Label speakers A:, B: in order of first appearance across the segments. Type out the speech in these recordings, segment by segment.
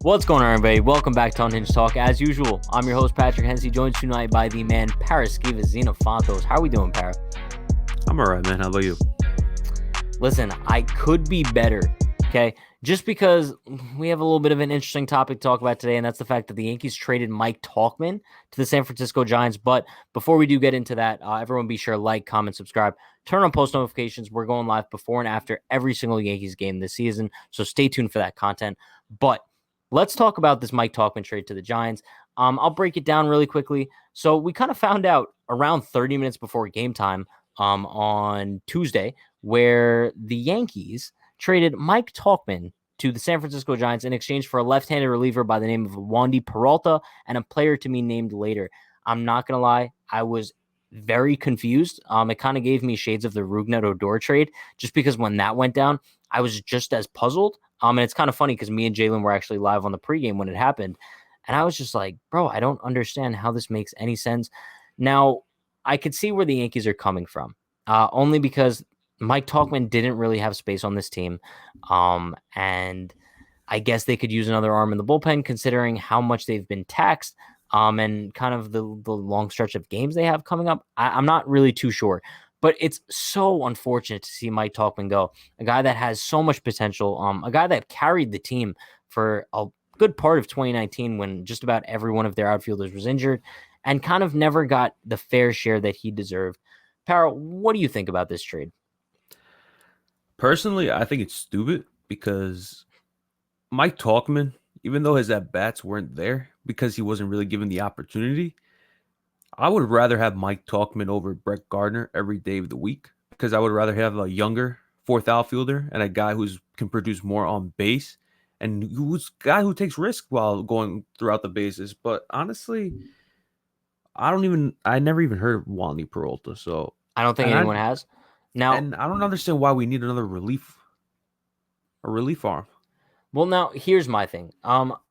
A: What's going on, everybody? Welcome back to Unhinged Talk. As usual, I'm your host, Patrick Hensey, joined tonight by the man, Paraskiva Xenofontos. How are we doing, Para?
B: I'm all right, man. How about you?
A: Listen, I could be better, okay? Just because we have a little bit of an interesting topic to talk about today, and that's the fact that the Yankees traded Mike Tauchman to the San Francisco Giants. But before we do get into that, everyone be sure to like, comment, subscribe, turn on post notifications. We're going live before and after every single Yankees game this season, so stay tuned for that content. But let's talk about this Mike Tauchman trade to the Giants. I'll break it down really quickly. So we kind of found out around 30 minutes before game time on Tuesday where the Yankees traded Mike Tauchman to the San Francisco Giants in exchange for a left-handed reliever by the name of Wandy Peralta and a player to be named later. I'm not going to lie. I was very confused. It kind of gave me shades of the Rougned Odor trade just because when that went down, I was just as puzzled. And it's kind of funny because me and Jalen were actually live on the pregame when it happened. And I was just like, bro, I don't understand how this makes any sense. Now, I could see where the Yankees are coming from, only because Mike Tauchman didn't really have space on this team. And I guess they could use another arm in the bullpen considering how much they've been taxed and kind of the long stretch of games they have coming up. I'm not really too sure. But it's so unfortunate to see Mike Tauchman go, a guy that has so much potential, a guy that carried the team for a good part of 2019 when just about every one of their outfielders was injured and kind of never got the fair share that he deserved. Para, what do you think about this trade?
B: Personally, I think it's stupid because Mike Tauchman, even though his at-bats weren't there because he wasn't really given the opportunity, I would rather have Mike Tauchman over Brett Gardner every day of the week because I would rather have a younger fourth outfielder and a guy who can produce more on base and who's a guy who takes risk while going throughout the bases. But honestly, I never even heard of Wandy Peralta. So
A: I don't think anyone has. Now,
B: and I don't understand why we need another relief arm.
A: Well, now here's my thing.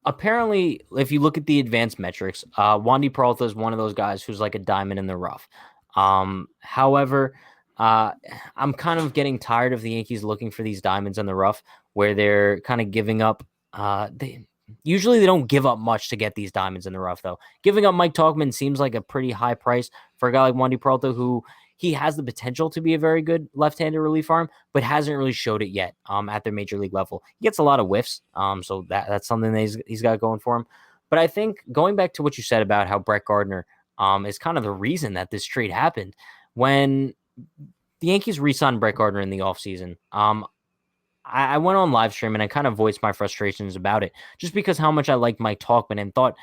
A: Apparently, if you look at the advanced metrics, Wandy Peralta is one of those guys who's like a diamond in the rough. However, I'm kind of getting tired of the Yankees looking for these diamonds in the rough, where they're kind of giving up. Usually they don't give up much to get these diamonds in the rough, though. Giving up Mike Tauchman seems like a pretty high price for a guy like Wandy Peralta, who he has the potential to be a very good left-handed relief arm, but hasn't really showed it yet at their major league level. He gets a lot of whiffs, so that's something that he's got going for him. But I think going back to what you said about how Brett Gardner is kind of the reason that this trade happened, when the Yankees re-signed Brett Gardner in the offseason, I went on live stream and I kind of voiced my frustrations about it, just because how much I liked Mike Tauchman and thought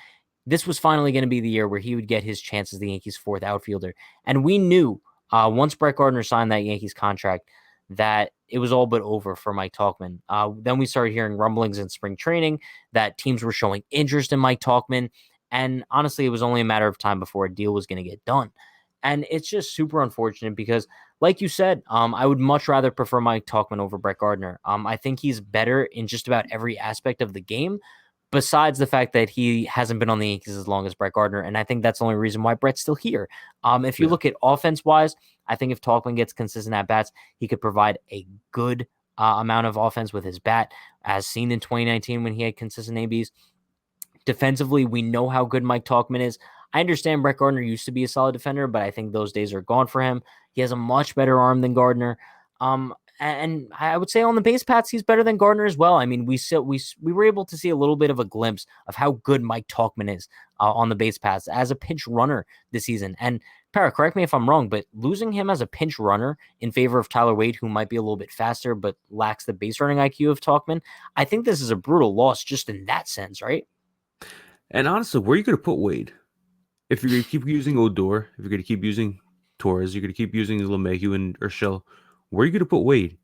A: this was finally going to be the year where he would get his chance as the Yankees' fourth outfielder. And we knew once Brett Gardner signed that Yankees contract that it was all but over for Mike Tauchman. Then we started hearing rumblings in spring training that teams were showing interest in Mike Tauchman. And honestly, it was only a matter of time before a deal was going to get done. And it's just super unfortunate because, like you said, I would much rather prefer Mike Tauchman over Brett Gardner. I think he's better in just about every aspect of the game, besides the fact that he hasn't been on the Yankees as long as Brett Gardner. And I think that's the only reason why Brett's still here. If you look at offense-wise, I think if Tauchman gets consistent at-bats, he could provide a good amount of offense with his bat, as seen in 2019 when he had consistent ABs. Defensively, we know how good Mike Tauchman is. I understand Brett Gardner used to be a solid defender, but I think those days are gone for him. He has a much better arm than Gardner. And I would say on the base paths, he's better than Gardner as well. I mean, we were able to see a little bit of a glimpse of how good Mike Tauchman is on the base paths as a pinch runner this season. And Para, correct me if I'm wrong, but losing him as a pinch runner in favor of Tyler Wade, who might be a little bit faster but lacks the base running IQ of Tauchman, I think this is a brutal loss just in that sense, right?
B: And honestly, where are you going to put Wade? If you're going to keep using Odor, if you're going to keep using Torres, you're going to keep using LeMahieu and Urshel, where are you going to put Wade?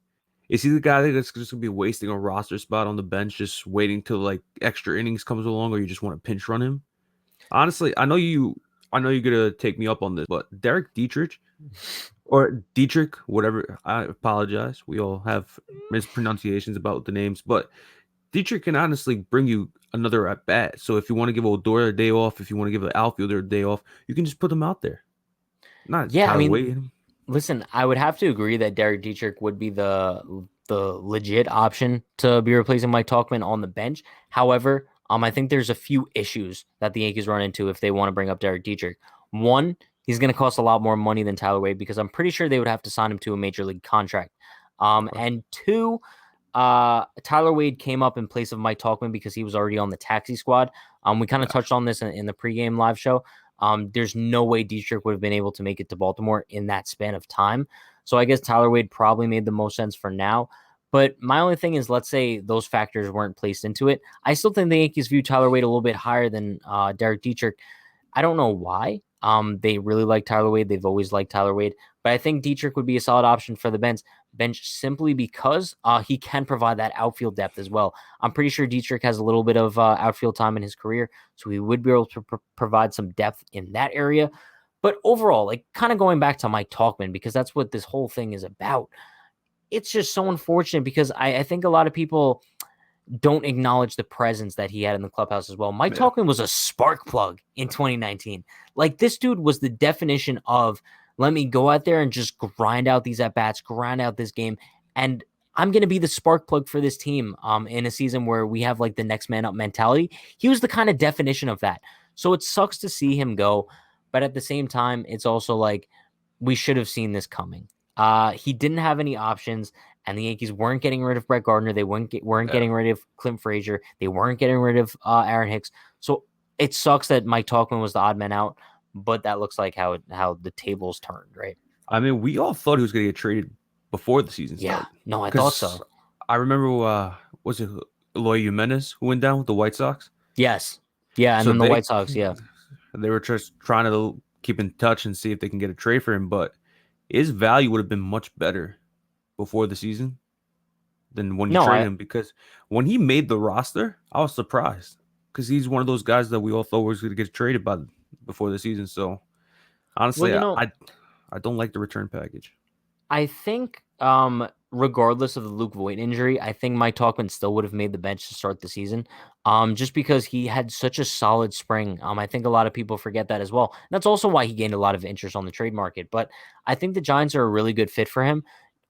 B: Is he the guy that's just going to be wasting a roster spot on the bench, just waiting till like extra innings comes along, or you just want to pinch run him? Honestly, I know you're going to take me up on this, but Derek Dietrich or Dietrich, whatever, I apologize. We all have mispronunciations about the names, but Dietrich can honestly bring you another at bat. So if you want to give Odor a day off, if you want to give the outfielder a day off, you can just put them out there.
A: Listen, I would have to agree that Derek Dietrich would be the legit option to be replacing Mike Tauchman on the bench. However, I think there's a few issues that the Yankees run into if they want to bring up Derek Dietrich. One, he's going to cost a lot more money than Tyler Wade because I'm pretty sure they would have to sign him to a major league contract. And two, Tyler Wade came up in place of Mike Tauchman because he was already on the taxi squad. We kind of touched on this in the pregame live show. There's no way Dietrich would have been able to make it to Baltimore in that span of time. So I guess Tyler Wade probably made the most sense for now. But my only thing is, let's say those factors weren't placed into it. I still think the Yankees view Tyler Wade a little bit higher than Derek Dietrich. I don't know why. They really like Tyler Wade. They've always liked Tyler Wade. But I think Dietrich would be a solid option for the bench simply because he can provide that outfield depth as well. I'm pretty sure Dietrich has a little bit of outfield time in his career, so he would be able to provide some depth in that area. But overall, like kind of going back to Mike Tauchman, because that's what this whole thing is about. It's just so unfortunate because I think a lot of people don't acknowledge the presence that he had in the clubhouse as well. Mike Tauchman was a spark plug in 2019. Like, this dude was the definition of, let me go out there and just grind out these at-bats, grind out this game, and I'm going to be the spark plug for this team in a season where we have like the next man up mentality. He was the kind of definition of that. So it sucks to see him go, but at the same time, it's also like we should have seen this coming. He didn't have any options, and the Yankees weren't getting rid of Brett Gardner. They weren't getting rid of Clint Frazier. They weren't getting rid of Aaron Hicks. So it sucks that Mike Tauchman was the odd man out, but that looks like how the tables turned, right?
B: I mean, we all thought he was going to get traded before the season started.
A: Yeah, no, I thought so.
B: I remember, was it Eloy Jimenez who went down with the White Sox?
A: Yes. Yeah, and so then the White Sox, yeah.
B: They were just trying to keep in touch and see if they can get a trade for him, but his value would have been much better before the season than when you trade him, because when he made the roster, I was surprised because he's one of those guys that we all thought was going to get traded by before the season. So honestly, I don't like the return package.
A: I think regardless of the Luke Voit injury, I think Mike Tauchman still would have made the bench to start the season just because he had such a solid spring. I think a lot of people forget that as well. And that's also why he gained a lot of interest on the trade market. But I think the Giants are a really good fit for him,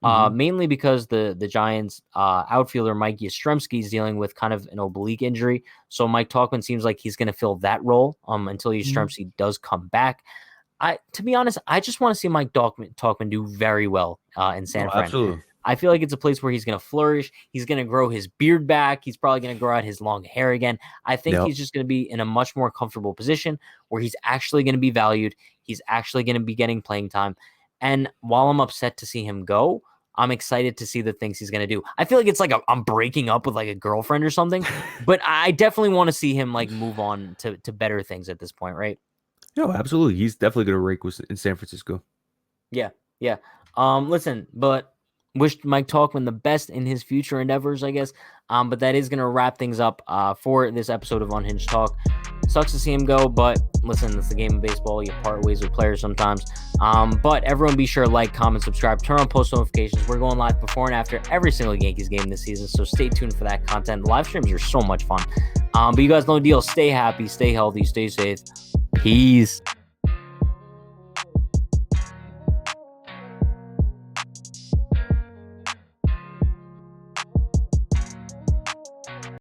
A: mainly because the Giants outfielder Mike Yastrzemski is dealing with kind of an oblique injury. So Mike Tauchman seems like he's going to fill that role until Yastrzemski does come back. To be honest, I just want to see Mike Tauchman do very well in San Fran.
B: Absolutely.
A: I feel like it's a place where he's going to flourish. He's going to grow his beard back. He's probably going to grow out his long hair again. I think he's just going to be in a much more comfortable position where he's actually going to be valued. He's actually going to be getting playing time. And while I'm upset to see him go, I'm excited to see the things he's going to do. I feel like it's like I'm breaking up with like a girlfriend or something, but I definitely want to see him like move on to better things at this point, right?
B: No, absolutely. He's definitely going to rake in San Francisco.
A: Yeah. Listen, but wish Mike Tauchman the best in his future endeavors, I guess. But that is going to wrap things up for this episode of Unhinged Talk. Sucks to see him go, but listen, it's the game of baseball. You part ways with players sometimes. But everyone be sure to like, comment, subscribe, turn on post notifications. We're going live before and after every single Yankees game this season, so stay tuned for that content. The live streams are so much fun. But you guys know the deal. Stay happy, stay healthy, stay safe. Peace.